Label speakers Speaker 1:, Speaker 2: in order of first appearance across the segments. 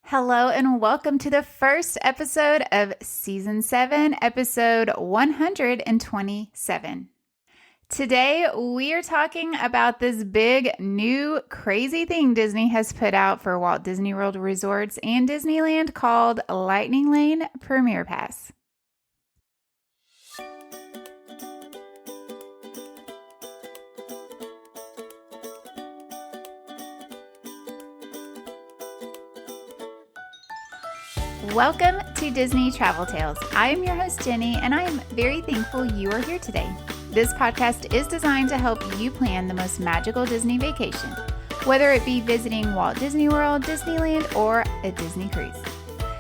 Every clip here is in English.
Speaker 1: Hello and welcome to the first episode of Season 7, episode 127. Today, we are talking about this big, new, crazy thing Disney has put out for Walt Disney World Resorts and Disneyland called Lightning Lane Premier Pass. Welcome to Disney Travel Tales. I am your host, Jenny, and I am very thankful you are here today. This podcast is designed to help you plan the most magical Disney vacation, whether it be visiting Walt Disney World, Disneyland, or a Disney cruise.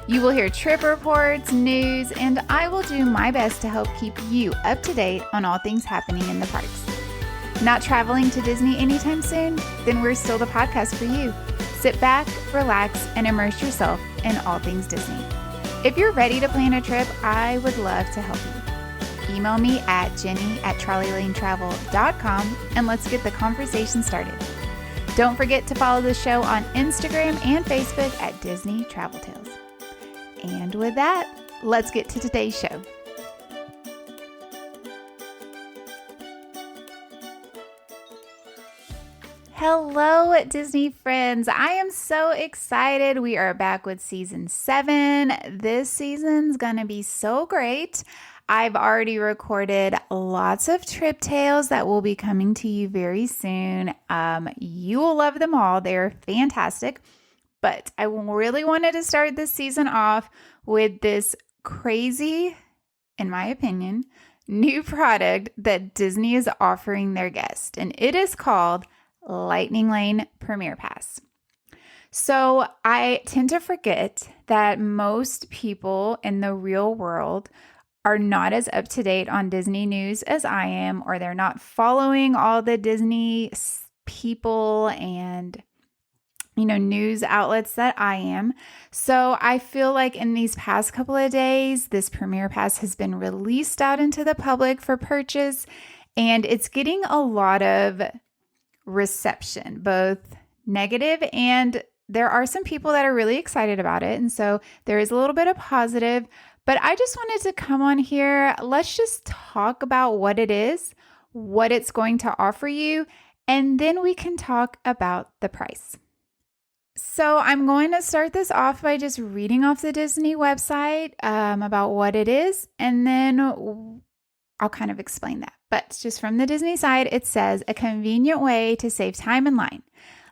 Speaker 1: You will hear trip reports, news, and I will do my best to help keep you up to date on all things happening in the parks. Not traveling to Disney anytime soon? Then we're still the podcast for you. Sit back, relax, and immerse yourself in all things Disney. If you're ready to plan a trip, I would love to help you. Email me at jenny@trolleylanetravel.com and let's get the conversation started. Don't forget to follow the show on Instagram and Facebook at Disney Travel Tales. And with that, let's get to today's show. Hello, Disney friends. I am so excited. We are back with season 7. This season's going to be so great. I've already recorded lots of trip tales that will be coming to you very soon. You will love them all. They're fantastic. But I really wanted to start this season off with this crazy, in my opinion, new product that Disney is offering their guests. And it is called Lightning Lane Premier Pass. So I tend to forget that most people in the real world are not as up to date on Disney news as I am, or they're not following all the Disney people and news outlets that I am. So I feel like in these past couple of days, this Premier Pass has been released out into the public for purchase, and it's getting a lot of reception, both negative, and there are some people that are really excited about it. And so there is a little bit of positive, but I just wanted to come on here. Let's just talk about what it is, what it's going to offer you, and then we can talk about the price. So I'm going to start this off by just reading off the Disney website about what it is, and then I'll kind of explain that. But just from the Disney side, it says, a convenient way to save time in line.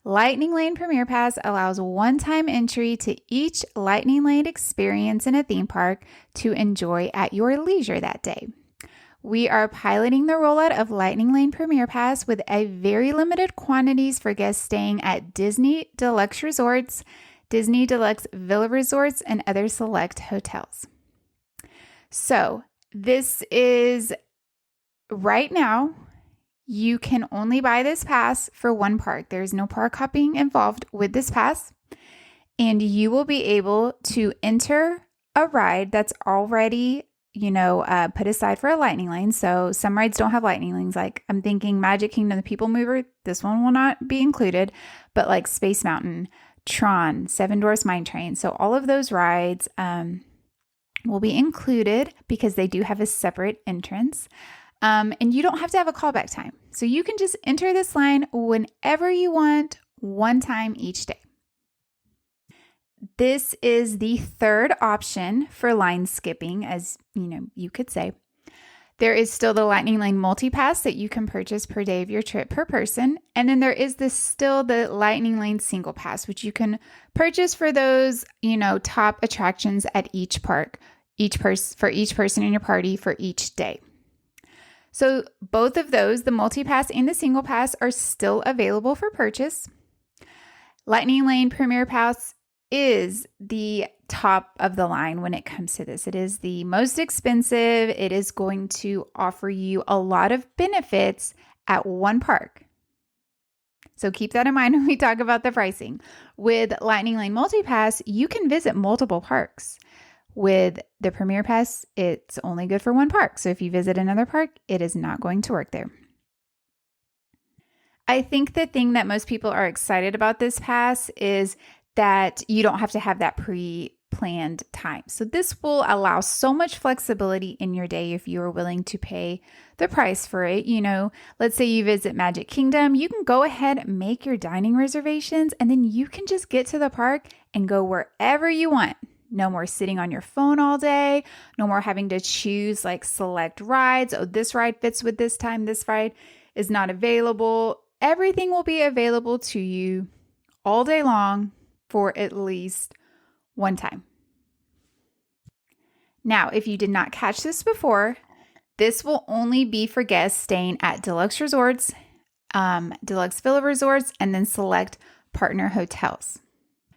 Speaker 1: Lightning Lane Premier Pass allows one-time entry to each Lightning Lane experience in a theme park to enjoy at your leisure that day. We are piloting the rollout of Lightning Lane Premier Pass with a very limited quantities for guests staying at Disney Deluxe Resorts, Disney Deluxe Villa Resorts, and other select hotels. So this is right now, you can only buy this pass for one park. There's no park hopping involved with this pass. And you will be able to enter a ride that's already, put aside for a lightning lane. So some rides don't have lightning lanes. Like I'm thinking Magic Kingdom, the People Mover, this one will not be included, but like Space Mountain, Tron, Seven Dwarfs Mine Train. So all of those rides will be included because they do have a separate entrance. And you don't have to have a callback time. So you can just enter this line whenever you want, one time each day. This is the third option for line skipping, as you could say. There is still the Lightning Lane Multi-Pass that you can purchase per day of your trip per person. And then there is still the Lightning Lane Single Pass, which you can purchase for those, top attractions at each park, for each person in your party for each day. So both of those, the multi-pass and the single pass, are still available for purchase. Lightning Lane Premier Pass is the top of the line when it comes to this. It is the most expensive. It is going to offer you a lot of benefits at one park. So keep that in mind when we talk about the pricing. With Lightning Lane Multi-Pass, you can visit multiple parks. With the Premier Pass, it's only good for one park. So if you visit another park, it is not going to work there. I think the thing that most people are excited about this pass is that you don't have to have that pre-planned time. So this will allow so much flexibility in your day if you are willing to pay the price for it. Let's say you visit Magic Kingdom, you can go ahead and make your dining reservations, and then you can just get to the park and go wherever you want. No more sitting on your phone all day. No more having to choose like select rides. Oh, this ride fits with this time. This ride is not available. Everything will be available to you all day long for at least one time. Now, if you did not catch this before, this will only be for guests staying at deluxe resorts, deluxe villa resorts, and then select partner hotels.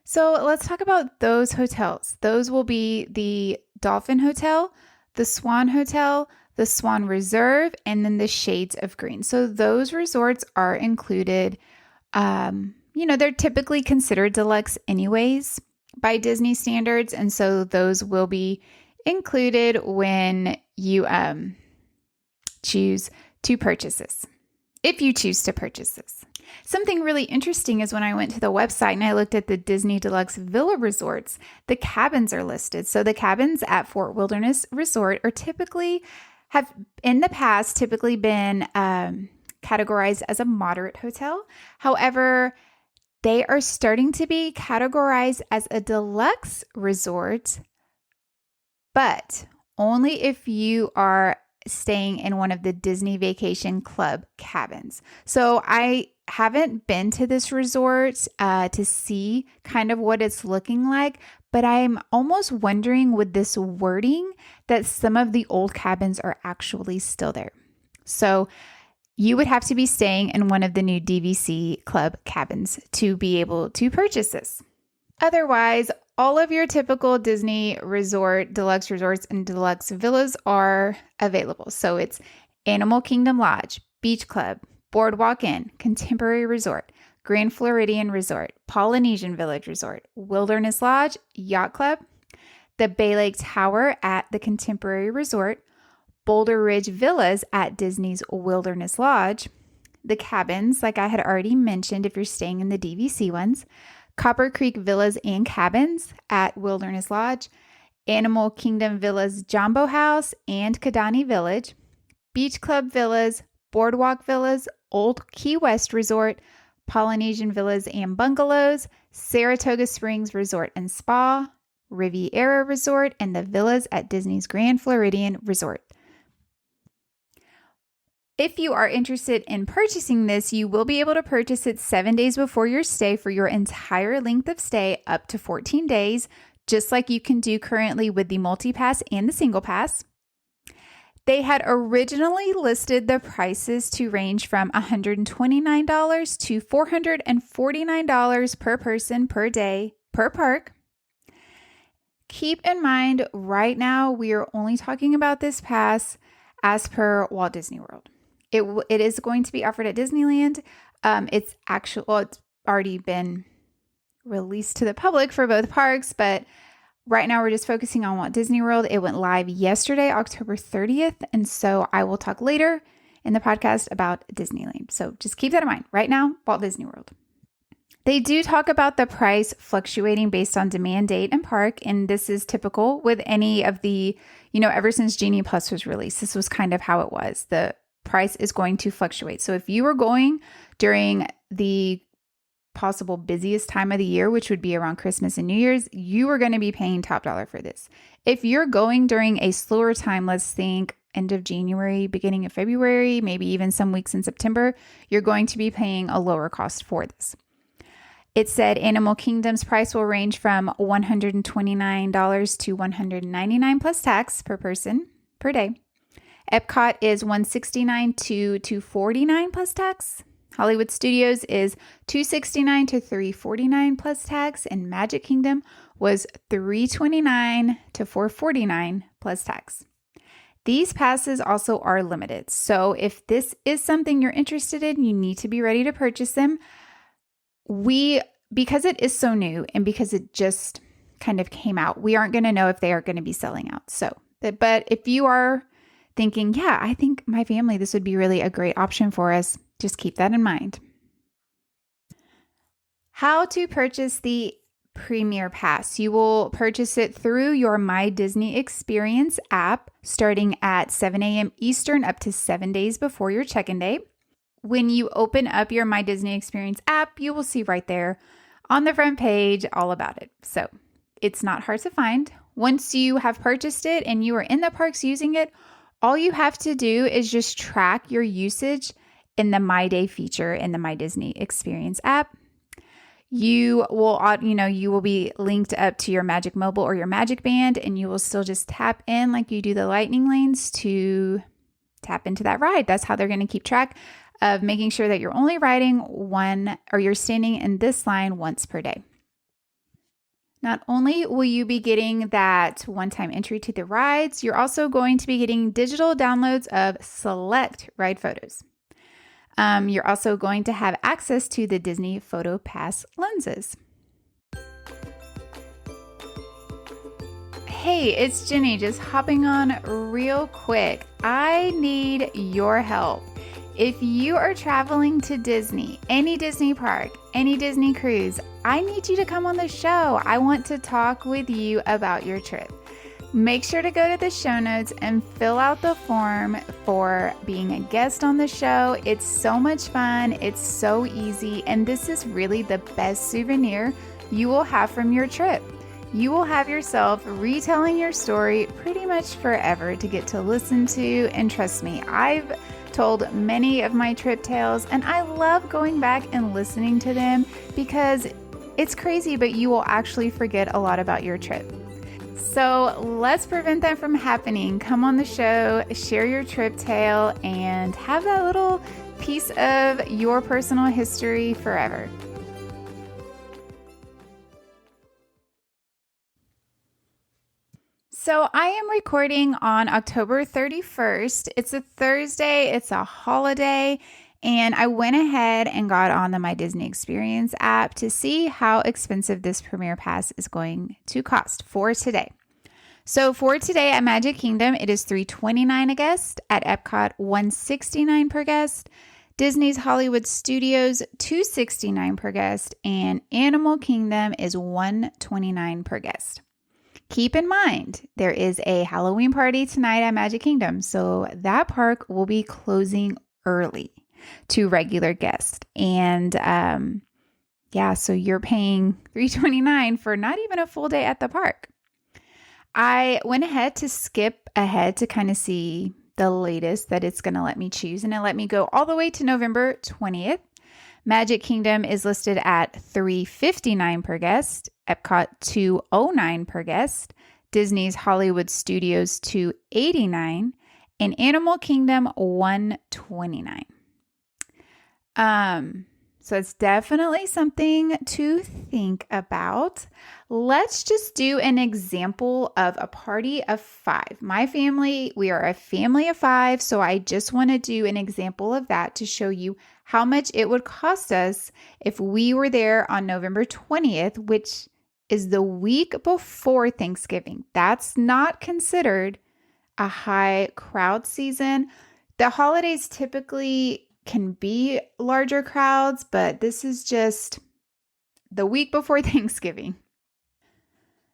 Speaker 1: So let's talk about those hotels. Those will be the Dolphin Hotel, the Swan Hotel, the Swan Reserve, and then the Shades of Green. So those resorts are included. They're typically considered deluxe anyways by Disney standards. And so those will be included when you choose to purchase this, if you choose to purchase this. Something really interesting is when I went to the website and I looked at the Disney Deluxe Villa Resorts, the cabins are listed. So the cabins at Fort Wilderness Resort have in the past typically been categorized as a moderate hotel. However, they are starting to be categorized as a deluxe resort, but only if you are staying in one of the Disney Vacation Club cabins. So I haven't been to this resort to see kind of what it's looking like, but I'm almost wondering with this wording that some of the old cabins are actually still there. So you would have to be staying in one of the new DVC Club cabins to be able to purchase this. Otherwise, all of your typical Disney resort, deluxe resorts, and deluxe villas are available. So it's Animal Kingdom Lodge, Beach Club, Boardwalk Inn, Contemporary Resort, Grand Floridian Resort, Polynesian Village Resort, Wilderness Lodge, Yacht Club, the Bay Lake Tower at the Contemporary Resort, Boulder Ridge Villas at Disney's Wilderness Lodge, the cabins, like I had already mentioned if you're staying in the DVC ones, Copper Creek Villas and Cabins at Wilderness Lodge, Animal Kingdom Villas Jumbo House and Kidani Village, Beach Club Villas, Boardwalk Villas, Old Key West Resort, Polynesian Villas and Bungalows, Saratoga Springs Resort and Spa, Riviera Resort, and the villas at Disney's Grand Floridian Resort. If you are interested in purchasing this, you will be able to purchase it 7 days before your stay for your entire length of stay, up to 14 days, just like you can do currently with the multi-pass and the single pass. They had originally listed the prices to range from $129 to $449 per person per day per park. Keep in mind, right now we are only talking about this pass as per Walt Disney World. It is going to be offered at Disneyland. It's already been released to the public for both parks, but right now we're just focusing on Walt Disney World. It went live yesterday, October 30th, and so I will talk later in the podcast about Disneyland. So just keep that in mind. Right now, Walt Disney World. They do talk about the price fluctuating based on demand, date, and park, and this is typical with any of the, ever since Genie Plus was released, this was kind of how it was. The price is going to fluctuate. So if you were going during the possible busiest time of the year, which would be around Christmas and New Year's, you are going to be paying top dollar for this. If you're going during a slower time, let's think end of January, beginning of February, maybe even some weeks in September, you're going to be paying a lower cost for this. It said Animal Kingdom's price will range from $129 to $199 plus tax per person per day. Epcot is $169 to $249 plus tax. Hollywood Studios is $269 to $349 plus tax, and Magic Kingdom was $329 to $449 plus tax. These passes also are limited, so if this is something you're interested in, you need to be ready to purchase them. Because it is so new and because it just kind of came out, we aren't going to know if they are going to be selling out. But if you are thinking, yeah, I think my family, this would be really a great option for us, just keep that in mind. How to purchase the Premier Pass. You will purchase it through your My Disney Experience app starting at 7 a.m. Eastern up to 7 days before your check-in date. When you open up your My Disney Experience app, you will see right there on the front page all about it. So it's not hard to find. Once you have purchased it and you are in the parks using it, all you have to do is just track your usage in the My Day feature in the My Disney Experience app. You will be linked up to your Magic Mobile or your Magic Band, and you will still just tap in like you do the Lightning lanes to tap into that ride. That's how they're going to keep track of making sure that you're only riding one, or you're standing in this line once per day. Not only will you be getting that one-time entry to the rides, you're also going to be getting digital downloads of select ride photos. You're also going to have access to the Disney Photo Pass lenses. Hey, it's Jenny, just hopping on real quick. I need your help. If you are traveling to Disney, any Disney park, any Disney cruise, I need you to come on the show. I want to talk with you about your trip. Make sure to go to the show notes and fill out the form for being a guest on the show. It's so much fun. It's so easy. And this is really the best souvenir you will have from your trip. You will have yourself retelling your story pretty much forever to get to listen to. And trust me, I've told many of my trip tales and I love going back and listening to them because it's crazy, but you will actually forget a lot about your trip. So let's prevent that from happening. Come on the show, share your trip tale, and have that little piece of your personal history forever. So I am recording on October 31st. It's a Thursday, it's a holiday, and I went ahead and got on the My Disney Experience app to see how expensive this Premier Pass is going to cost for today. So for today at Magic Kingdom, it is $329 a guest. At Epcot, $169 per guest. Disney's Hollywood Studios, $269 per guest. And Animal Kingdom is $129 per guest. Keep in mind, there is a Halloween party tonight at Magic Kingdom, so that park will be closing early to regular guests. And so you're paying $329 for not even a full day at the park. I went ahead to skip ahead to kind of see the latest that it's going to let me choose, and it let me go all the way to November 20th. Magic Kingdom is listed at $359 per guest, Epcot $209 per guest, Disney's Hollywood Studios $289, and Animal Kingdom $129. So it's definitely something to think about. Let's just do an example of a party of 5. My family, we are a family of 5, so I just want to do an example of that to show you how much it would cost us if we were there on November 20th, which is the week before Thanksgiving. That's not considered a high crowd season. The holidays typically can be larger crowds, but this is just the week before Thanksgiving.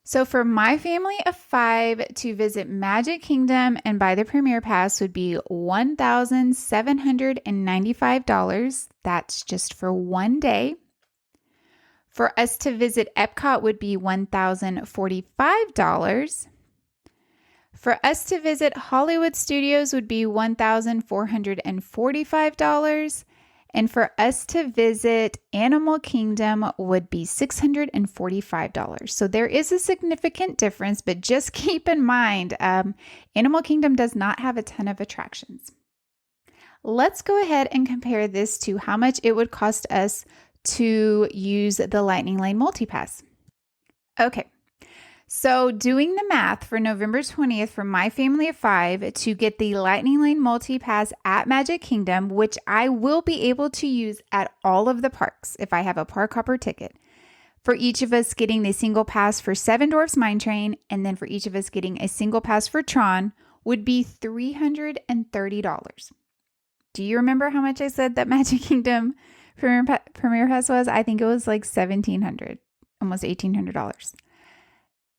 Speaker 1: So for my family of 5 to visit Magic Kingdom and buy the Premier Pass would be $1,795. That's just for one day. For us to visit Epcot would be $1,045. For us to visit Hollywood Studios would be $1,445. And for us to visit Animal Kingdom would be $645. So there is a significant difference, but just keep in mind, Animal Kingdom does not have a ton of attractions. Let's go ahead and compare this to how much it would cost us to use the Lightning Lane Multipass. Okay. So doing the math for November 20th for my family of 5 to get the Lightning Lane Multipass at Magic Kingdom, which I will be able to use at all of the parks if I have a Park Hopper ticket. For each of us getting the single pass for Seven Dwarfs Mine Train, and then for each of us getting a single pass for Tron would be $330. Do you remember how much I said that Magic Kingdom Premier Pass was? I think it was like $1,700. almost $1,800.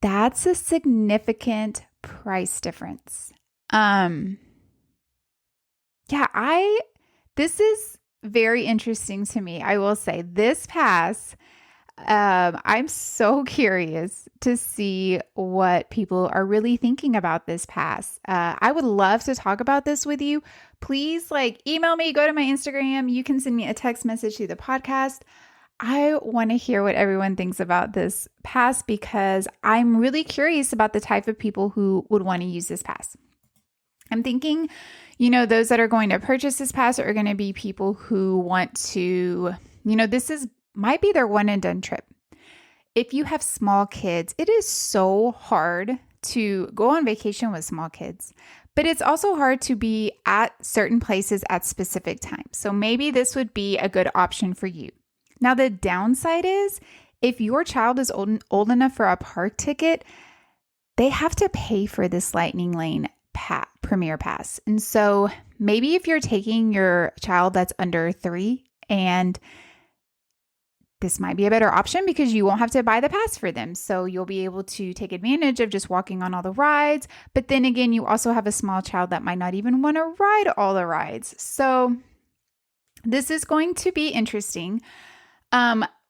Speaker 1: That's a significant price difference. This is very interesting to me. I will say this pass, I'm so curious to see what people are really thinking about this pass. I would love to talk about this with you. Please email me, go to my Instagram. You can send me a text message to the podcast. I want to hear what everyone thinks about this pass because I'm really curious about the type of people who would want to use this pass. I'm thinking, those that are going to purchase this pass are going to be people who want to, might be their one and done trip. If you have small kids, it is so hard to go on vacation with small kids, but it's also hard to be at certain places at specific times. So maybe this would be a good option for you. Now, the downside is if your child is old enough for a park ticket, they have to pay for this Lightning Lane Premier Pass. And so maybe if you're taking your child that's under 3, and this might be a better option because you won't have to buy the pass for them. So you'll be able to take advantage of just walking on all the rides. But then again, you also have a small child that might not even want to ride all the rides. So this is going to be interesting.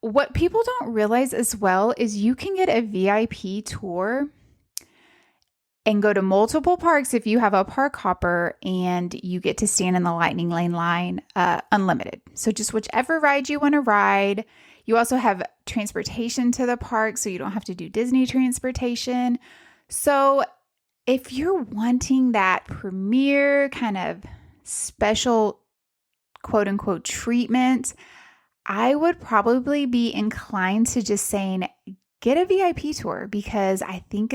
Speaker 1: What people don't realize as well is you can get a VIP tour and go to multiple parks if you have a park hopper, and you get to stand in the Lightning Lane line unlimited. So just whichever ride you want to ride. You also have transportation to the park, so you don't have to do Disney transportation. So if you're wanting that premier kind of special quote unquote treatment, I would probably be inclined to just saying, get a VIP tour because I think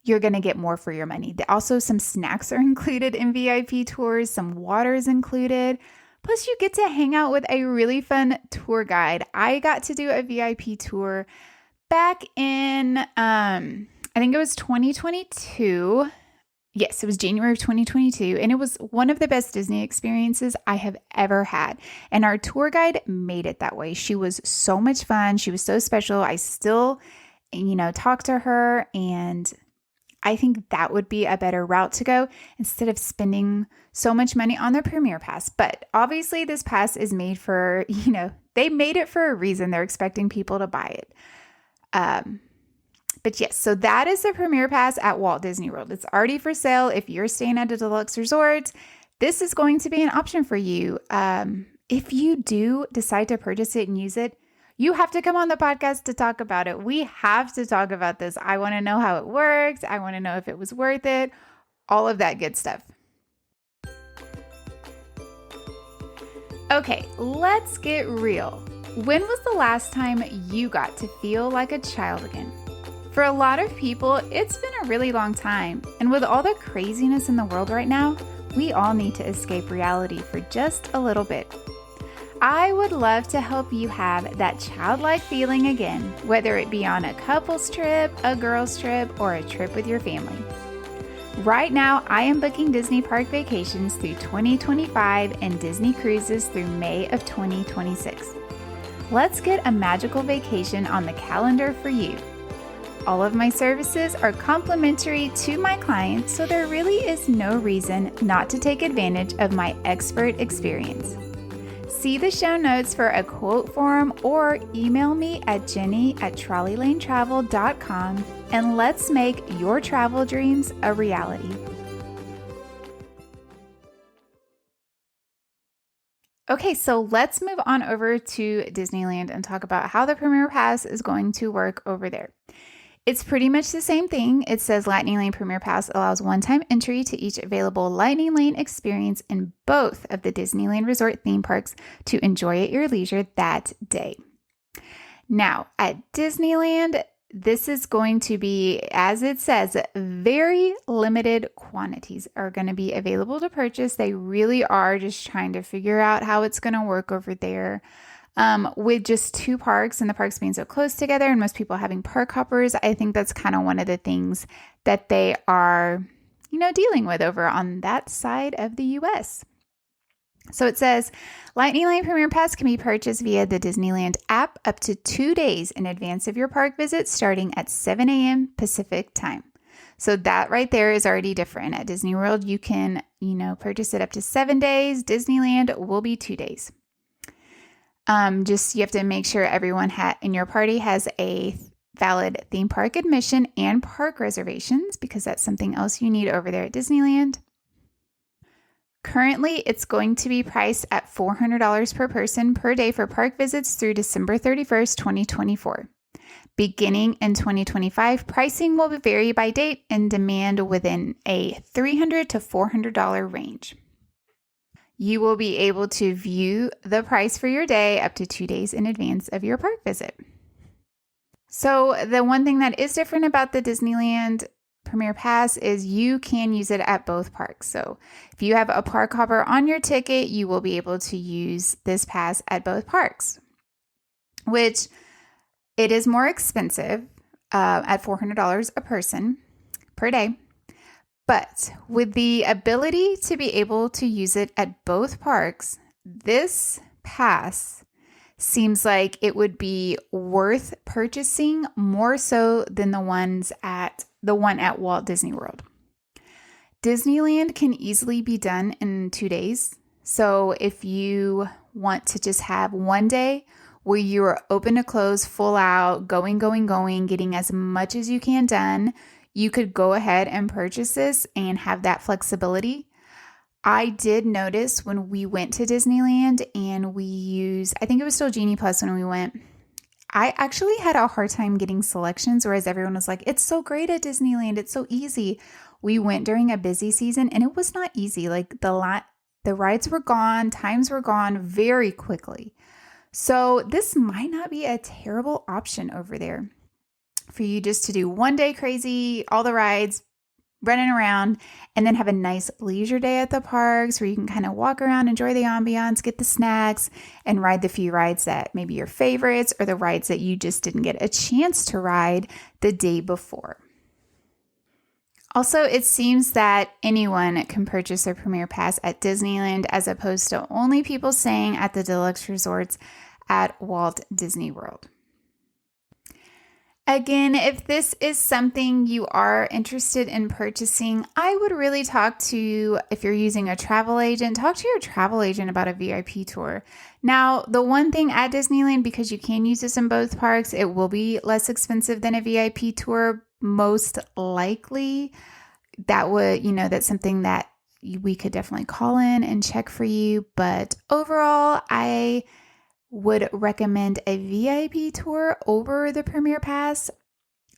Speaker 1: you're going to get more for your money. Also, some snacks are included in VIP tours, some water is included. Plus, you get to hang out with a really fun tour guide. I got to do a VIP tour back in, I think it was 2022. Yes, it was January of 2022, and it was one of the best Disney experiences I have ever had. And our tour guide made it that way. She was so much fun. She was so special. I still, talk to her, and I think that would be a better route to go instead of spending so much money on the Premier Pass. But obviously this pass is made for, they made it for a reason. They're expecting people to buy it. But yes, so that is the Premier Pass at Walt Disney World. It's already for sale. If you're staying at a deluxe resort, this is going to be an option for you. If you do decide to purchase it and use it, you have to come on the podcast to talk about it. We have to talk about this. I want to know how it works. I want to know if it was worth it. All of that good stuff. Okay, let's get real. When was the last time you got to feel like a child again? For a lot of people, it's been a really long time. And with all the craziness in the world right now, we all need to escape reality for just a little bit. I would love to help you have that childlike feeling again, whether it be on a couple's trip, a girl's trip, or a trip with your family. Right now, I am booking Disney Park vacations through 2025 and Disney cruises through May of 2026. Let's get a magical vacation on the calendar for you. All of my services are complimentary to my clients, so there really is no reason not to take advantage of my expert experience. See the show notes for a quote form or email me at jenny@trolleylanetravel.com and let's make your travel dreams a reality. Okay, so let's move on over to Disneyland and talk about how the Premier Pass is going to work over there. It's pretty much the same thing. It says Lightning Lane Premier Pass allows one-time entry to each available Lightning Lane experience in both of the Disneyland Resort theme parks to enjoy at your leisure that day. Now, at Disneyland, this is going to be, as it says, very limited quantities are going to be available to purchase. They really are just trying to figure out how it's going to work over there. With just 2 parks and the parks being so close together and most people having park hoppers, I think that's kind of one of the things that they are, dealing with over on that side of the US. So it says, Lightning Lane Premier Pass can be purchased via the Disneyland app up to 2 days in advance of your park visit, starting at 7 a.m. Pacific time. So that right there is already different. At Disney World, you can, purchase it up to 7 days. Disneyland will be 2 days. You have to make sure everyone in your party has a valid theme park admission and park reservations, because that's something else you need over there at Disneyland. Currently, it's going to be priced at $400 per person per day for park visits through December 31st, 2024. Beginning in 2025, pricing will vary by date and demand within a $300 to $400 range. You will be able to view the price for your day up to 2 days in advance of your park visit. So the one thing that is different about the Disneyland Premier Pass is you can use it at both parks. So if you have a park hopper on your ticket, you will be able to use this pass at both parks, which it is more expensive at $400 a person per day. But with the ability to be able to use it at both parks, this pass seems like it would be worth purchasing more so than the one at Walt Disney World. Disneyland can easily be done in 2 days. So if you want to just have one day where you are open to close, full out, going, getting as much as you can done, you could go ahead and purchase this and have that flexibility. I did notice when we went to Disneyland and I think it was still Genie Plus when we went, I actually had a hard time getting selections, whereas everyone was like, it's so great at Disneyland, it's so easy. We went during a busy season and it was not easy. Like the rides were gone, times were gone very quickly. So this might not be a terrible option over there for you just to do one day crazy, all the rides, running around, and then have a nice leisure day at the parks where you can kind of walk around, enjoy the ambiance, get the snacks, and ride the few rides that maybe your favorites or the rides that you just didn't get a chance to ride the day before. Also, it seems that anyone can purchase a Premier Pass at Disneyland as opposed to only people staying at the deluxe resorts at Walt Disney World. Again, if this is something you are interested in purchasing, I would really if you're using a travel agent, talk to your travel agent about a VIP tour. Now, the one thing at Disneyland, because you can use this in both parks, it will be less expensive than a VIP tour, most likely. That's something that we could definitely call in and check for you. But overall, I would recommend a VIP tour over the Premier Pass.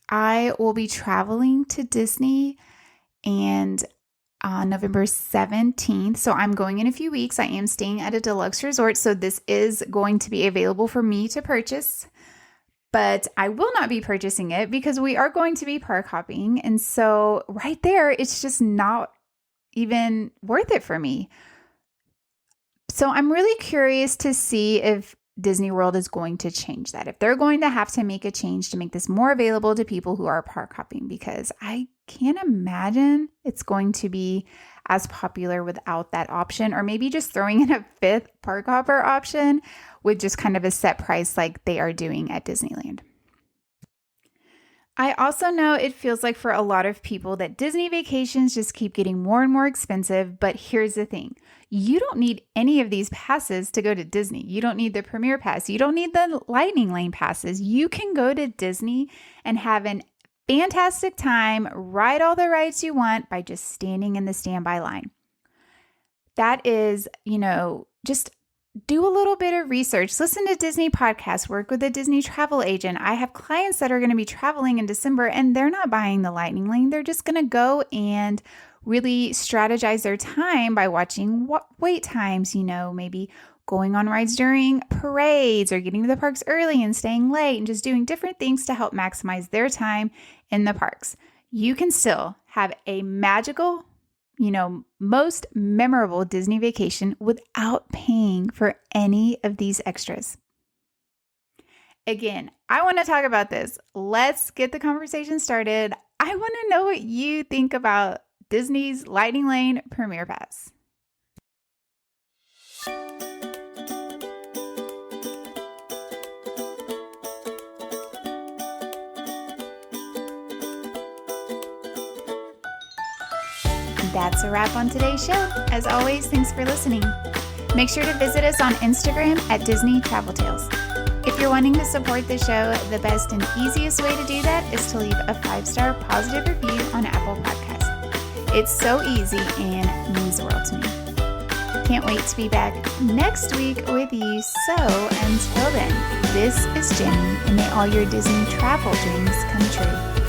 Speaker 1: I will be traveling to Disney and on November 17th. So I'm going in a few weeks. I am staying at a deluxe resort. So this is going to be available for me to purchase, but I will not be purchasing it because we are going to be park hopping. And so right there, it's just not even worth it for me. So I'm really curious to see if Disney World is going to change that, if they're going to have to make a change to make this more available to people who are park hopping, because I can't imagine it's going to be as popular without that option, or maybe just throwing in a fifth park hopper option with just kind of a set price like they are doing at Disneyland. I also know it feels like for a lot of people that Disney vacations just keep getting more and more expensive, but here's the thing. You don't need any of these passes to go to Disney. You don't need the Premier Pass. You don't need the Lightning Lane passes. You can go to Disney and have an fantastic time, ride all the rides you want by just standing in the standby line. That is, just do a little bit of research, listen to Disney podcasts, work with a Disney travel agent. I have clients that are going to be traveling in December and they're not buying the Lightning Lane. They're just going to go and really strategize their time by watching wait times, maybe going on rides during parades or getting to the parks early and staying late and just doing different things to help maximize their time in the parks. You can still have a magical, most memorable Disney vacation without paying for any of these extras. Again, I want to talk about this. Let's get the conversation started. I want to know what you think about Disney's Lightning Lane Premier Pass. That's a wrap on today's show. As always, thanks for listening. Make sure to visit us on Instagram at Disney Travel Tales. If you're wanting to support the show, the best and easiest way to do that is to leave a 5-star positive review on Apple Podcasts. It's so easy and means the world to me. Can't wait to be back next week with you. So until then, this is Jenny, and may all your Disney travel dreams come true.